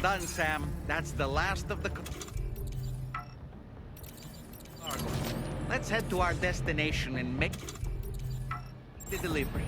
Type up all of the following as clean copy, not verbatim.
Well done, Sam. That's the last of the cargo. Let's head to our destination and make the delivery.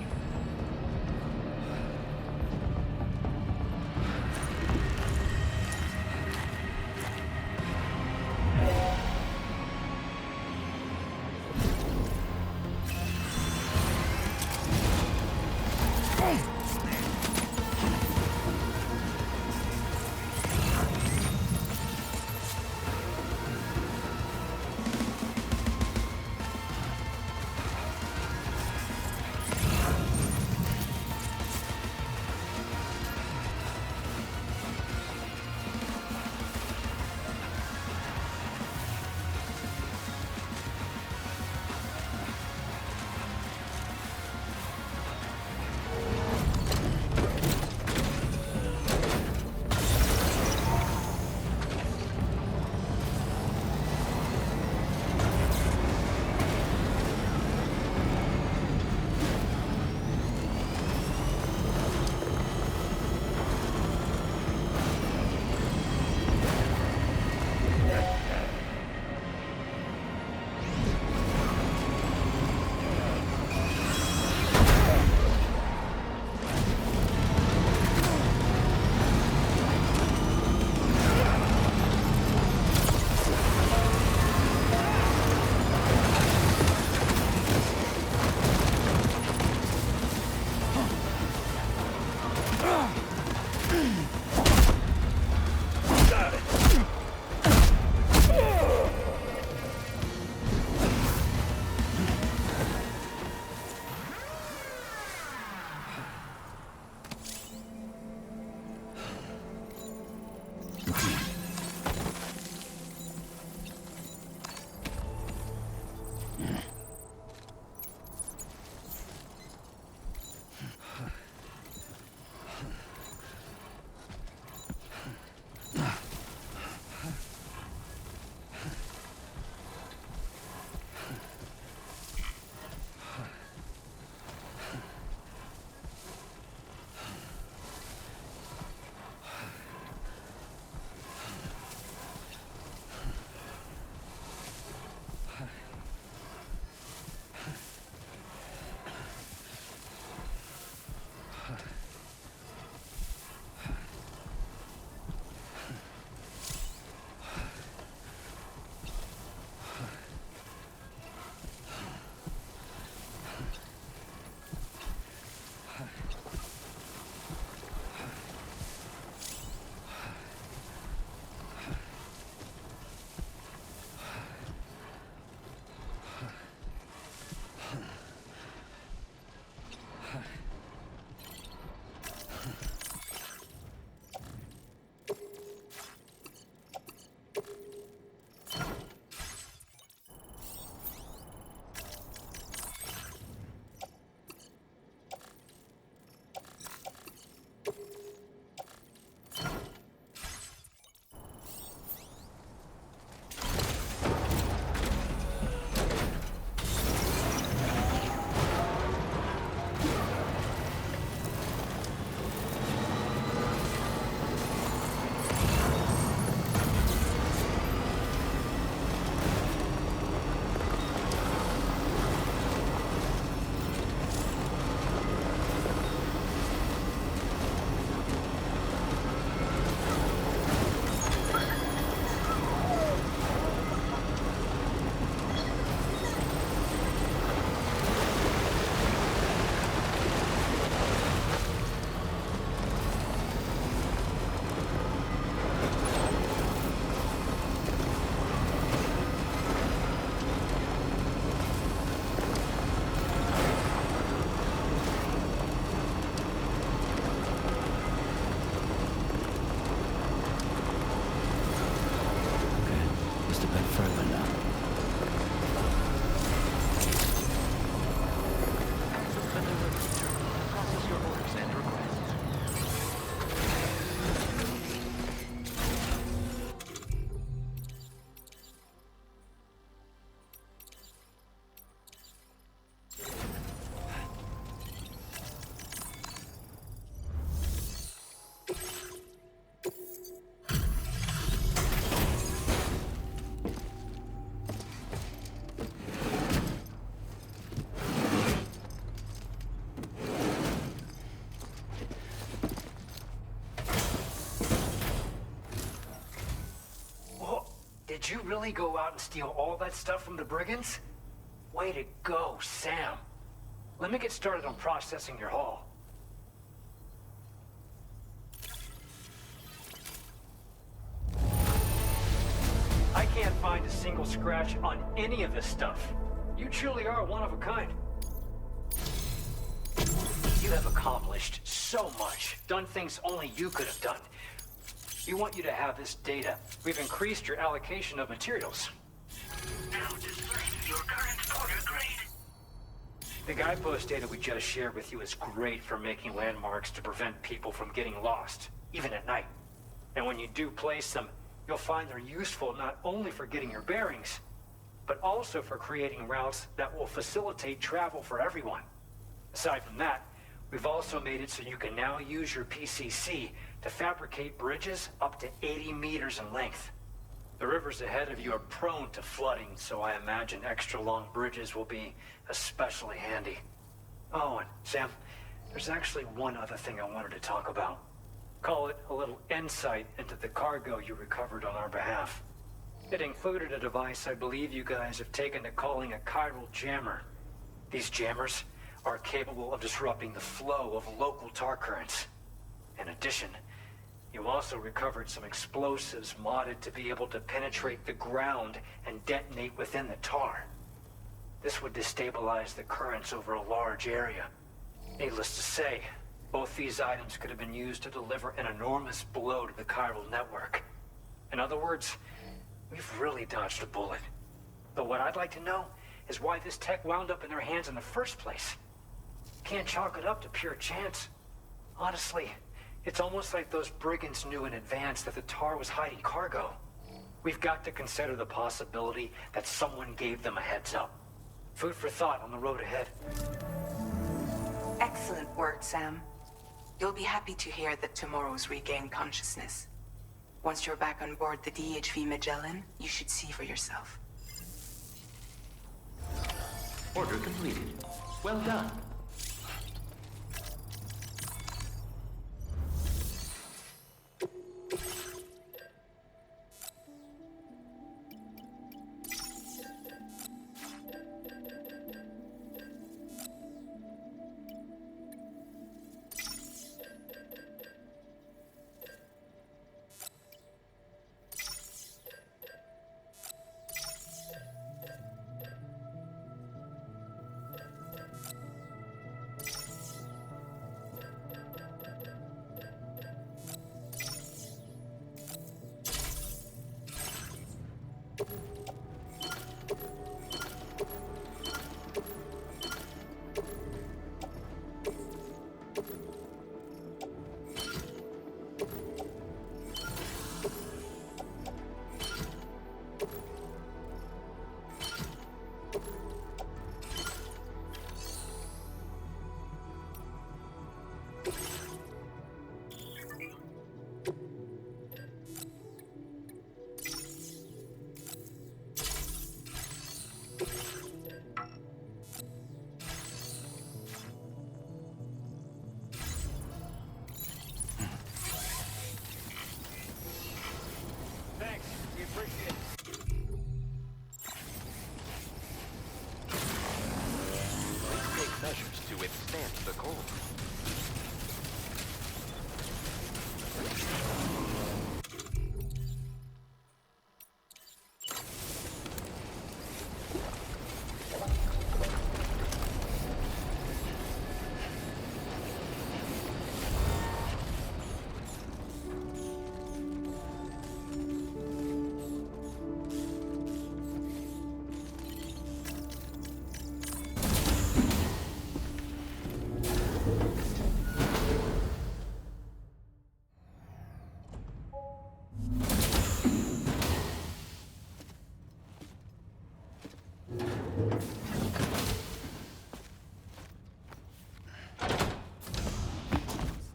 Did you really go out and steal all that stuff from the brigands? Way to go, Sam. Let me get started on processing your haul. I can't find a single scratch on any of this stuff. You truly are one of a kind. You have accomplished so much, done things only you could have done. We want you to have this data. We've increased your allocation of materials. Now display your current order grade. The guidepost data we just shared with you is great for making landmarks to prevent people from getting lost, even at night. And when you do place them, you'll find they're useful not only for getting your bearings, but also for creating routes that will facilitate travel for everyone. Aside from that, we've also made it so you can now use your PCC to fabricate bridges up to 80 meters in length. The rivers ahead of you are prone to flooding, so I imagine extra long bridges will be especially handy. Oh, and Sam, there's actually one other thing I wanted to talk about. Call it a little insight into the cargo you recovered on our behalf. It included a device I believe you guys have taken to calling a chiral jammer. These jammers are capable of disrupting the flow of local tar currents. In addition, you also recovered some explosives modded to be able to penetrate the ground and detonate within the tar. This would destabilize the currents over a large area. Needless to say, both these items could have been used to deliver an enormous blow to the chiral network. In other words, we've really dodged a bullet. But what I'd like to know is why this tech wound up in their hands in the first place. Can't chalk it up to pure chance. Honestly, it's almost like those brigands knew in advance that the tar was hiding cargo. We've got to consider the possibility that someone gave them a heads up. Food for thought on the road ahead. Excellent work, Sam. You'll be happy to hear that tomorrow's regained consciousness. Once you're back on board the DHV Magellan, you should see for yourself. Order completed. Well done. Thanks, we appreciate it. Let's take measures to withstand the cold.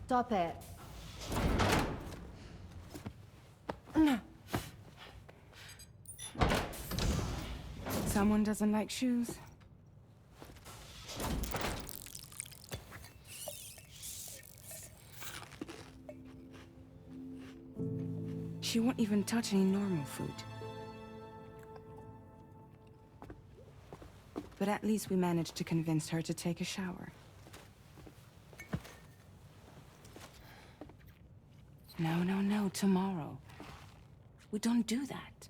Stop it. Someone doesn't like shoes? She won't even touch any normal food. But at least we managed to convince her to take a shower. No, tomorrow. We don't do that.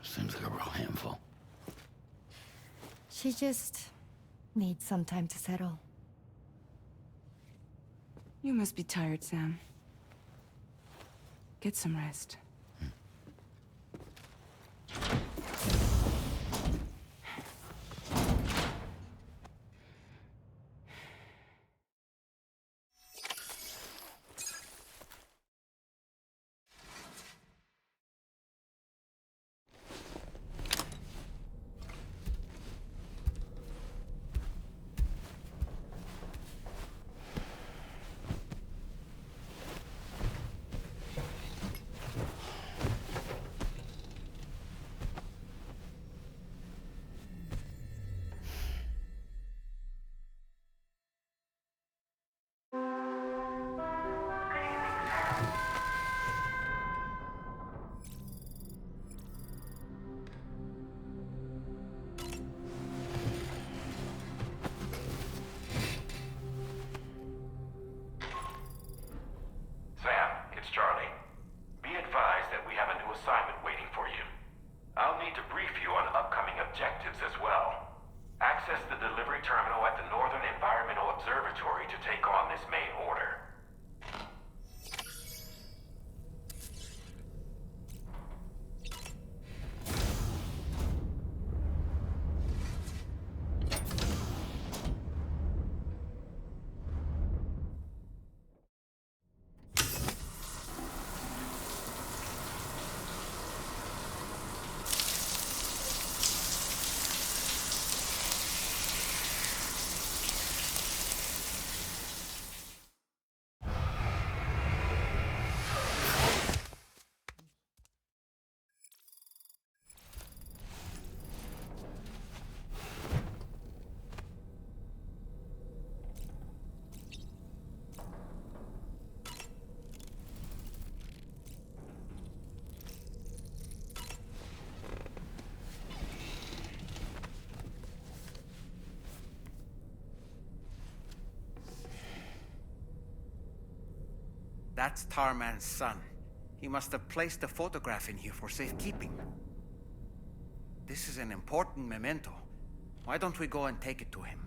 Seems like a real handful. She just needs some time to settle. You must be tired, Sam. Get some rest. Sam, it's Charlie. Be advised that we have a new assignment waiting for you. I'll need to brief you on upcoming objectives as well. Access the delivery terminal at the Northern Environmental Observatory to take on this main order. That's Tarman's son. He must have placed a photograph in here for safekeeping. This is an important memento. Why don't we go and take it to him?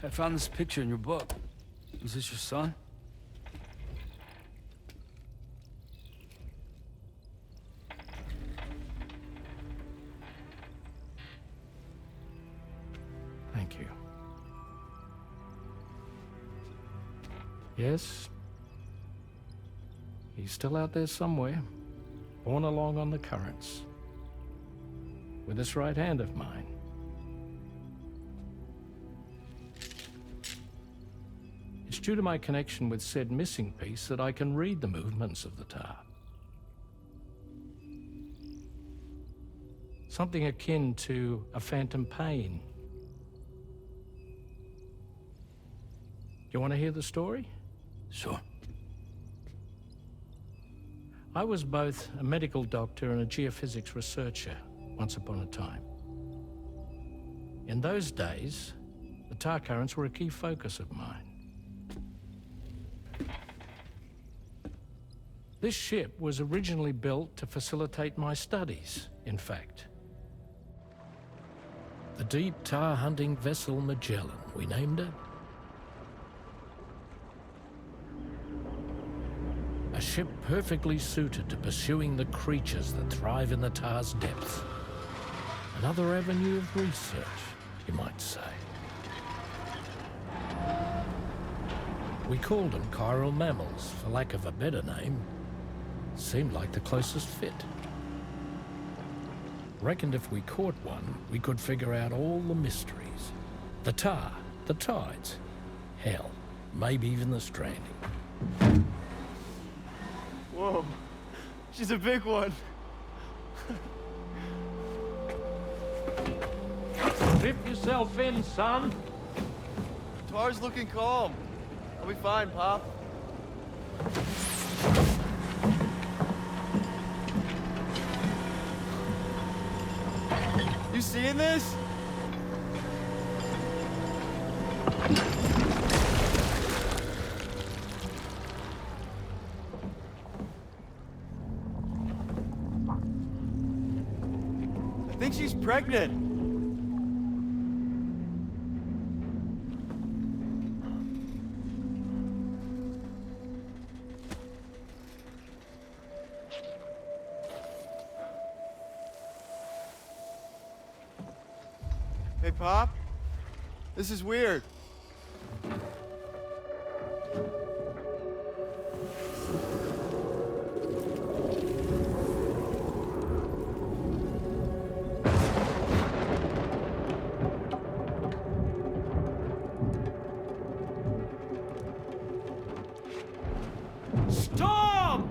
I found this picture in your book. Is this your son? Thank you. Yes. He's still out there somewhere, borne along on the currents, with this right hand of mine. It's due to my connection with said missing piece that I can read the movements of the tar. Something akin to a phantom pain. You want to hear the story? Sure. I was both a medical doctor and a geophysics researcher once upon a time. In those days, the tar currents were a key focus of mine. This ship was originally built to facilitate my studies, in fact. The deep tar hunting vessel Magellan, we named it. A ship perfectly suited to pursuing the creatures that thrive in the tar's depths. Another avenue of research, you might say. We called them chiral mammals, for lack of a better name. Seemed like the closest fit. Reckoned if we caught one, we could figure out all the mysteries. The tar, the tides, Hell, maybe even the Stranding. Whoa, she's a big one. Strip yourself in, son. Tar's looking calm. I'll be fine, Pop. You seeing this? I think she's pregnant. Hey, Pop. This is weird. Stop!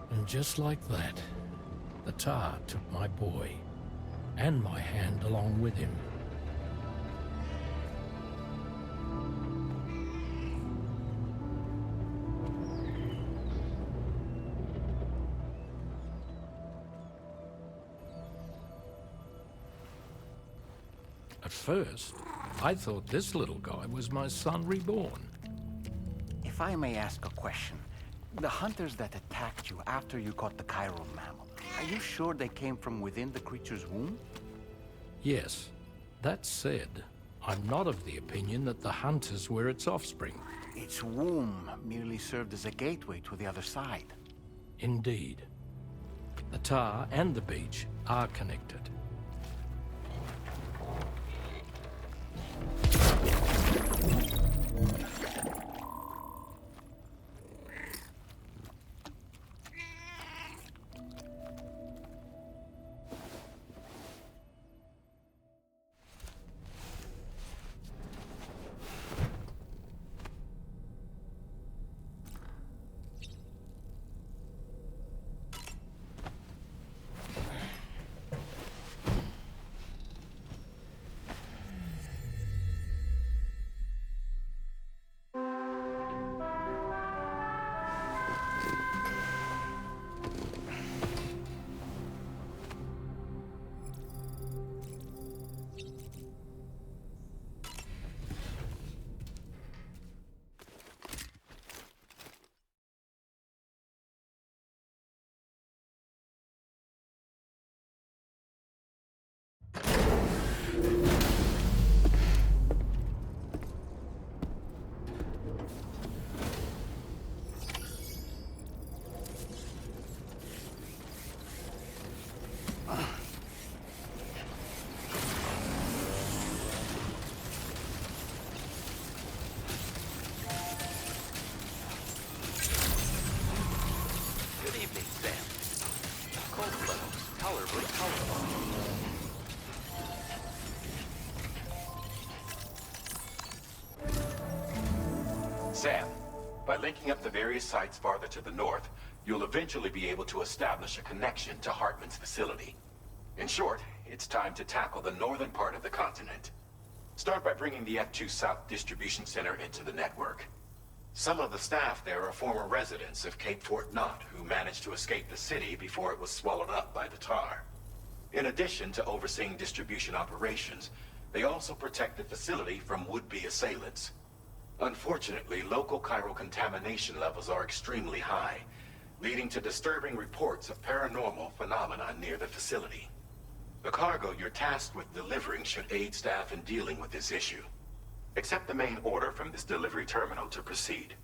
And just like that, the tar took my boy, and my hand along with him. At first, I thought this little guy was my son reborn. If I may ask a question, the hunters that attacked you after you caught the chiral mammal, are you sure they came from within the creature's womb? Yes. That said, I'm not of the opinion that the hunters were its offspring. Its womb merely served as a gateway to the other side. Indeed. The tar and the beach are connected. evening, Sam. Cold levels, tolerably tolerable. Sam, by linking up the various sites farther to the north, you'll eventually be able to establish a connection to Hartman's facility. In short, it's time to tackle the northern part of the continent. Start by bringing the F2 South Distribution Center into the network. Some of the staff there are former residents of Cape Fort Knott who managed to escape the city before it was swallowed up by the tar. In addition to overseeing distribution operations, they also protect the facility from would-be assailants. Unfortunately, local chiral contamination levels are extremely high, leading to disturbing reports of paranormal phenomena near the facility. The cargo you're tasked with delivering should aid staff in dealing with this issue. Accept the main order from this delivery terminal to proceed.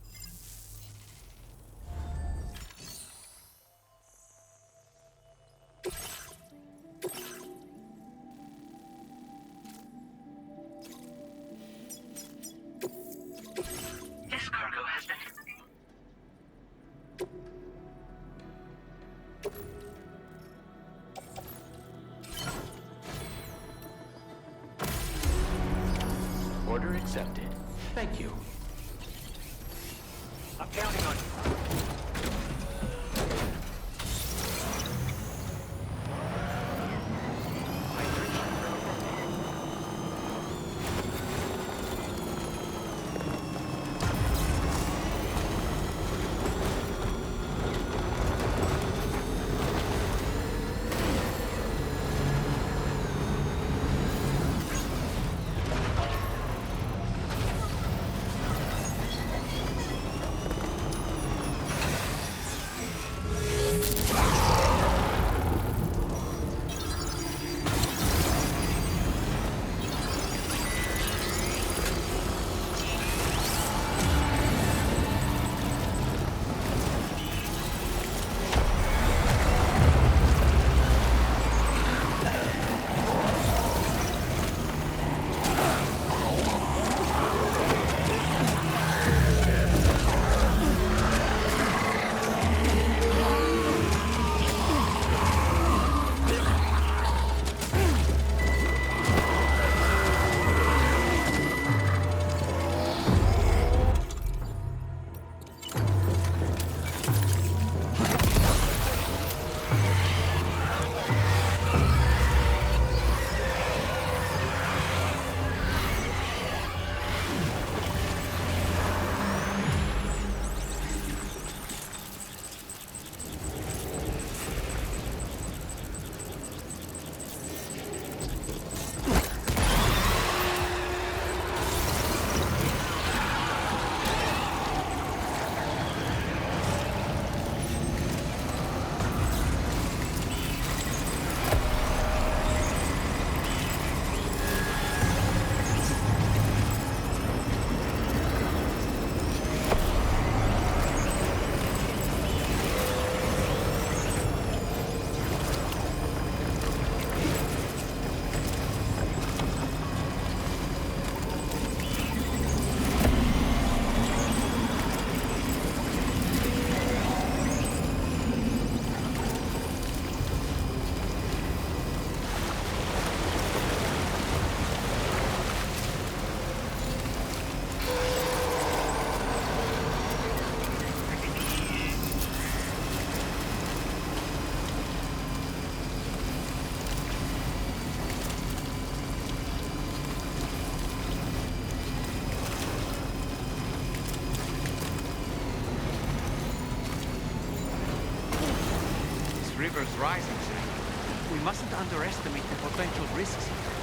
This cargo has been... Order accepted. Thank you. I'm counting on you. River's rising, Sam. We mustn't underestimate the potential risks here.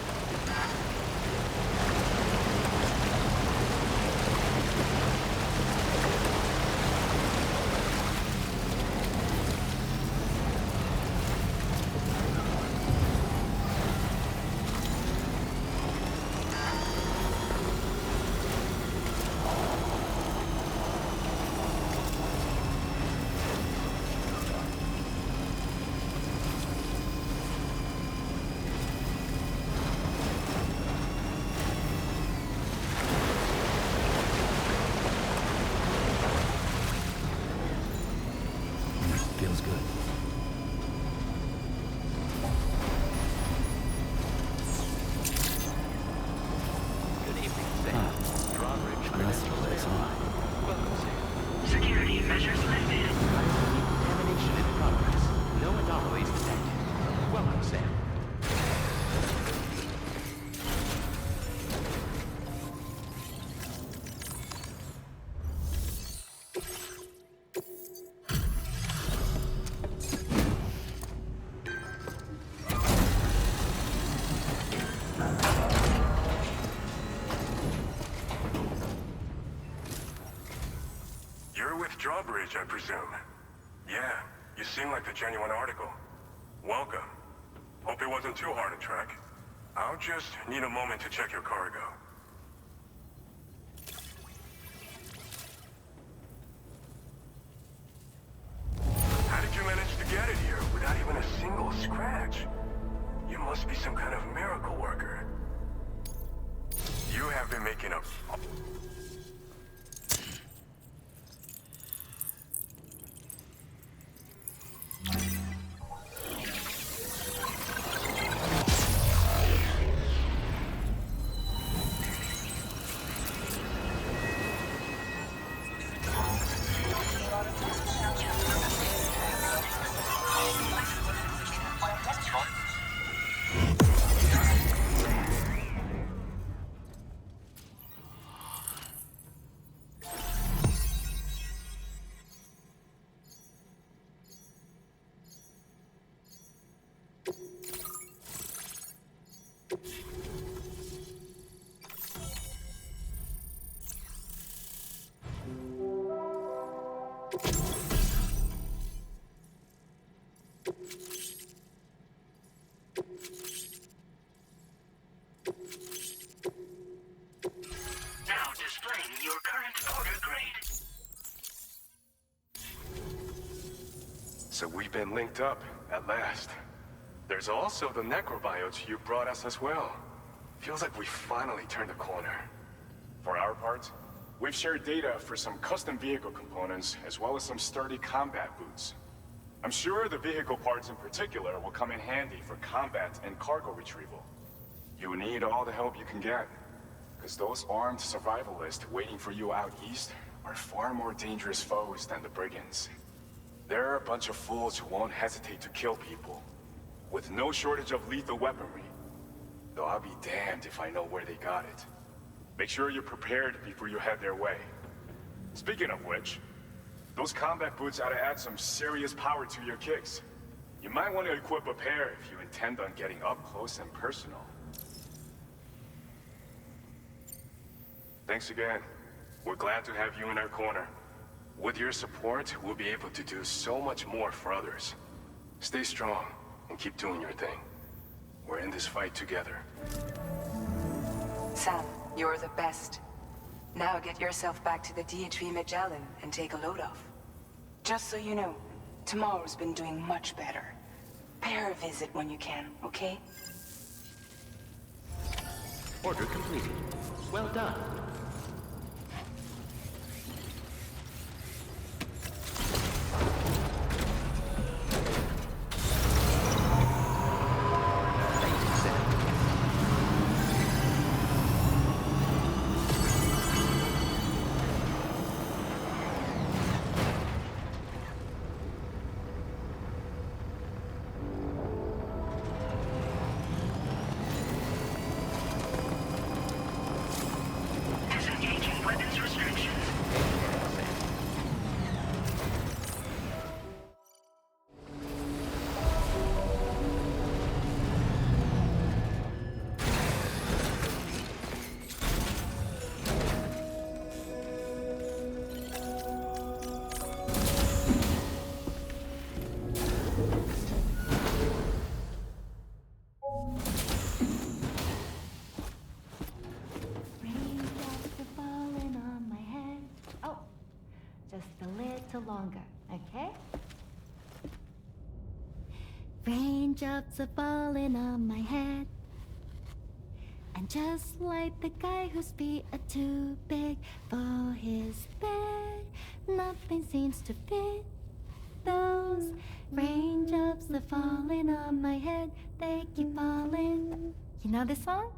drawbridge, I presume. Yeah, you seem like the genuine article. Welcome. Hope it wasn't too hard to track. I'll just need a moment to check your cargo. How did you manage to get it here without even a single scratch? You must be some kind of miracle worker. You have been making up... Now displaying your current order grade. So we've been linked up, at last. There's also the necrobiotes you brought us as well. Feels like we finally turned a corner. For our part, we've shared data for some custom vehicle components, as well as some sturdy combat boots. I'm sure the vehicle parts in particular will come in handy for combat and cargo retrieval. You need all the help you can get, because those armed survivalists waiting for you out east are far more dangerous foes than the brigands. They're a bunch of fools who won't hesitate to kill people, with no shortage of lethal weaponry. Though I'll be damned if I know where they got it. Make sure you're prepared before you head their way. Speaking of which, those combat boots ought to add some serious power to your kicks. You might want to equip a pair if you intend on getting up close and personal. Thanks again. We're glad to have you in our corner. With your support, we'll be able to do so much more for others. Stay strong and keep doing your thing. We're in this fight together. Sam, you're the best. Now get yourself back to the DHV Magellan and take a load off. Just so you know, tomorrow's been doing much better. Pay her a visit when you can, okay? Order completed. Well done. Disengaging weapons restrictions. Raindrops are falling on my head. Oh, just a little longer, okay? Raindrops are falling on my head. And just like the guy whose feet are too big for his bed, nothing seems to fit. Those raindrops are falling on my head, they keep falling. You know this song?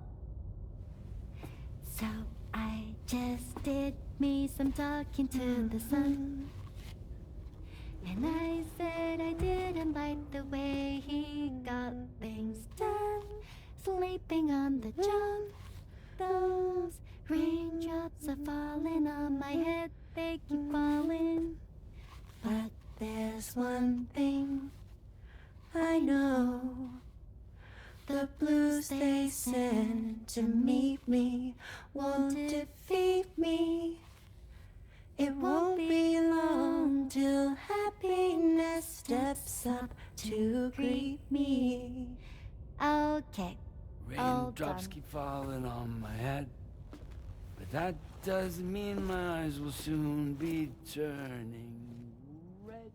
So I just did me some talking to the sun. And I said I didn't like the way he got things done. Sleeping on the job. Those raindrops are falling on my head, they keep falling. But there's one thing I know. The blues they send to meet me won't defeat me. It won't be long till happiness steps up to greet me. Okay. All Raindrops done. keep falling on my head, but that doesn't mean my eyes will soon be turning red.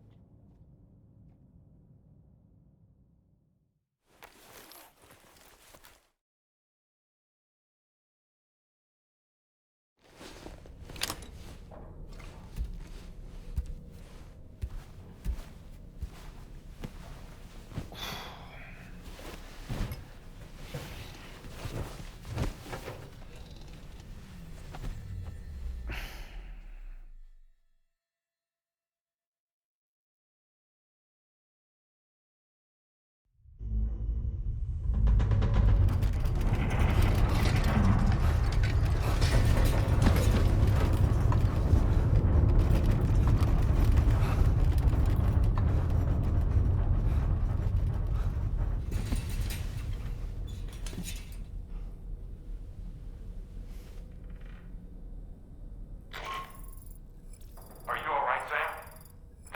Are you alright, Sam?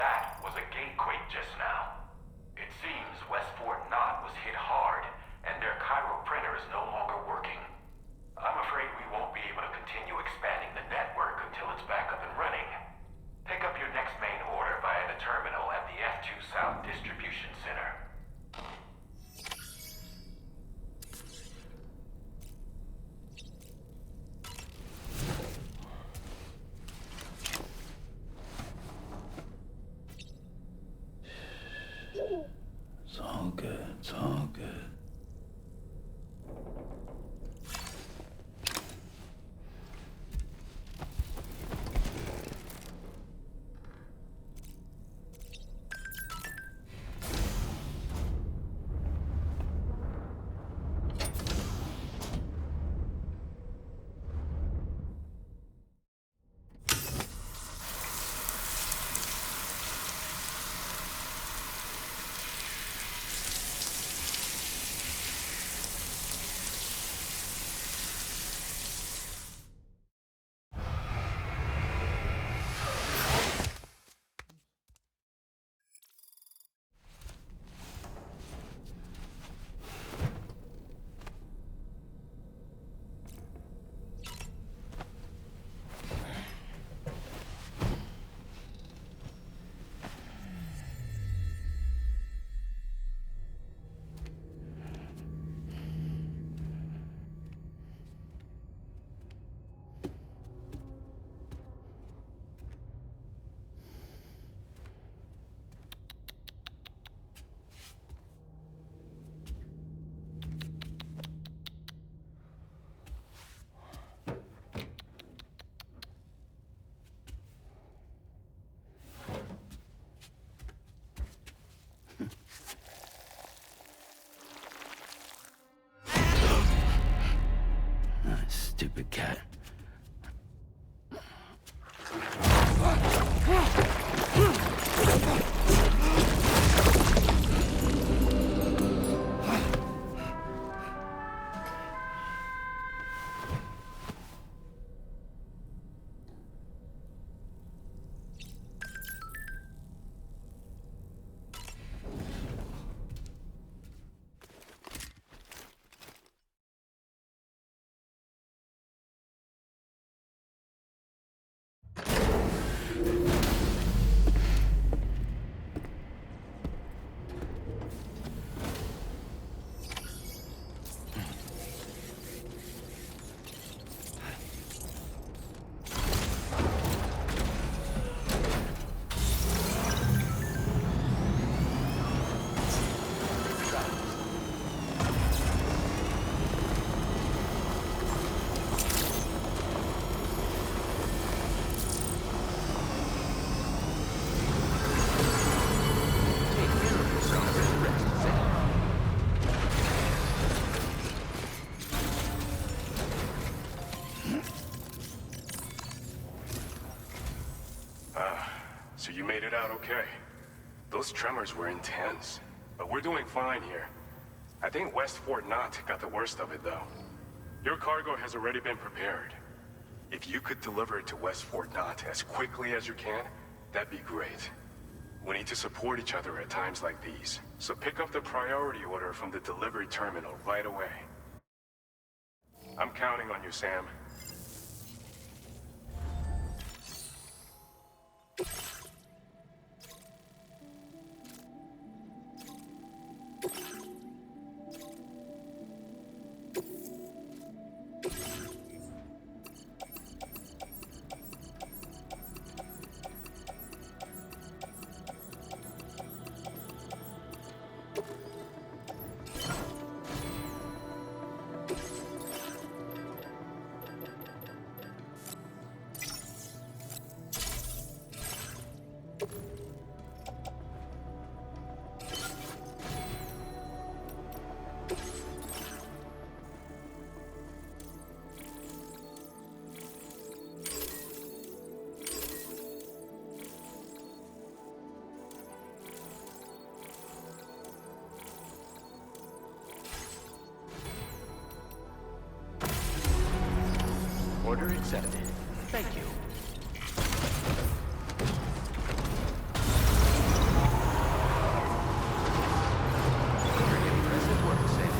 That was a gatequake just now. It seems West Fort Knott was hit hard, and their Cairo printer is no longer working. I'm afraid we won't be able to continue expanding the network until it's back up and running. Pick up your next main order via the terminal at the F2 South Distribution Center. It's all good, it's all good. Stupid cat. So you made it out okay. Those tremors were intense, but we're doing fine here. I think West Fort Knott got the worst of it, though. Your cargo has already been prepared. If you could deliver it to West Fort Knott as quickly as you can, that'd be great. We need to support each other at times like these, so pick up the priority order from the delivery terminal right away. I'm counting on you, Sam. Order accepted. Thank you. Very impressive work, Sam.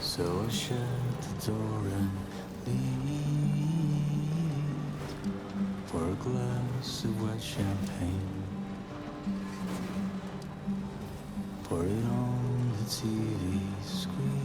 So I shut the door and leave for a glass of white champagne. Pour it on the TV screen.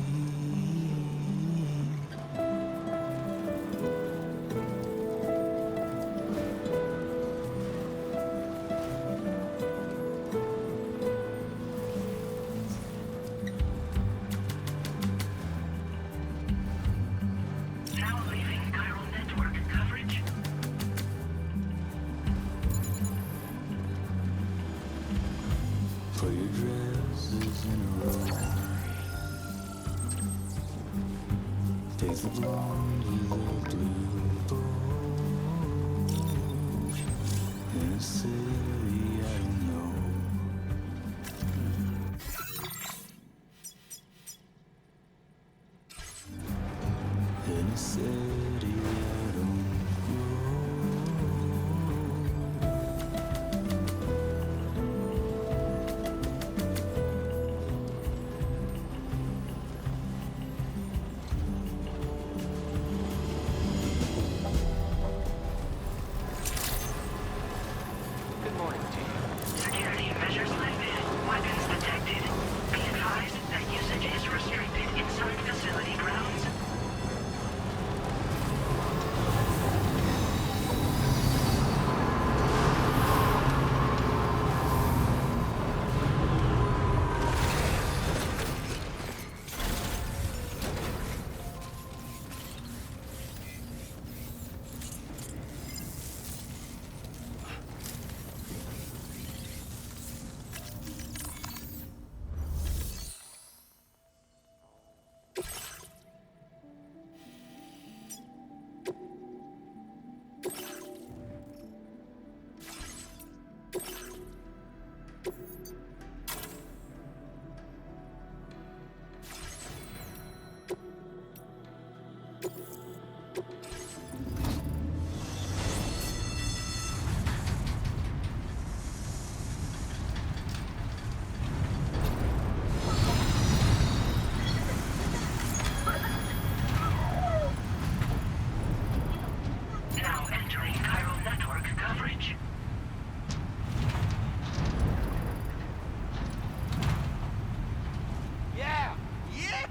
the blonde with the blue bows. In a city I don't know. In a city I don't Good morning to you. Security measures lifted. Weapons detected. Be advised that usage is restricted inside facility grounds. Now entering chiral network coverage. Yeah! Yeah!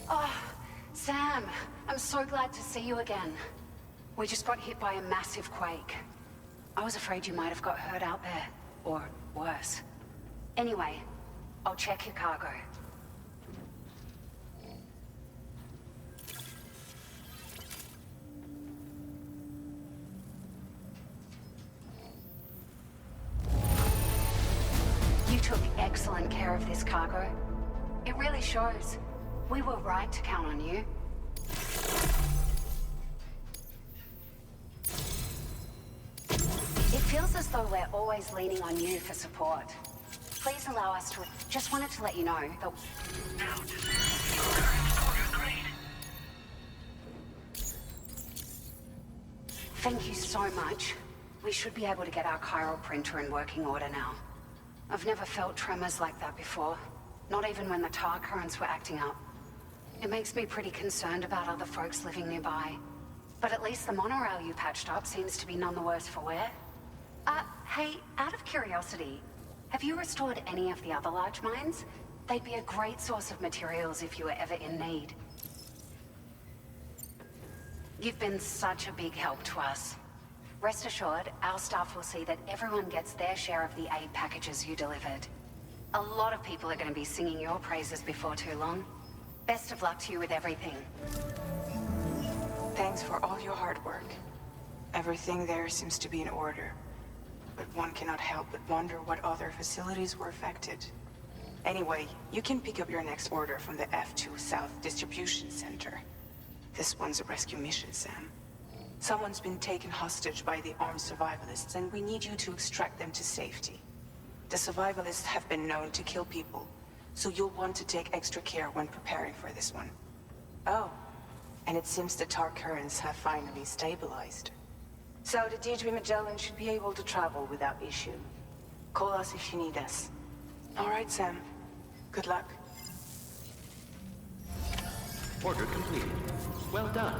Oh, Sam, I'm so glad to see you again. We just got hit by a massive quake. I was afraid you might have got hurt out there, or worse. Anyway, I'll check your cargo. You took excellent care of this cargo. It really shows. We were right to count on you. It feels as though we're always leaning on you for support. Please allow us to... Just wanted to let you know that... Now discuss your current order grade. Thank you so much. We should be able to get our chiral printer in working order now. I've never felt tremors like that before. Not even when the tar currents were acting up. It makes me pretty concerned about other folks living nearby. But at least the monorail you patched up seems to be none the worse for wear. Hey, out of curiosity, have you restored any of the other large mines? They'd be a great source of materials if you were ever in need. You've been such a big help to us. Rest assured, our staff will see that everyone gets their share of the aid packages you delivered. A lot of people are going to be singing your praises before too long. Best of luck to you with everything. Thanks for all your hard work. Everything there seems to be in order. But one cannot help but wonder what other facilities were affected. Anyway, you can pick up your next order from the F2 South Distribution Center. This one's a rescue mission, Sam. Someone's been taken hostage by the armed survivalists, and we need you to extract them to safety. The survivalists have been known to kill people, so you'll want to take extra care when preparing for this one. Oh, and it seems the tar currents have finally stabilized. So the DHB Magellan should be able to travel without issue. Call us if you need us. All right, Sam. Good luck. Order completed. Well done.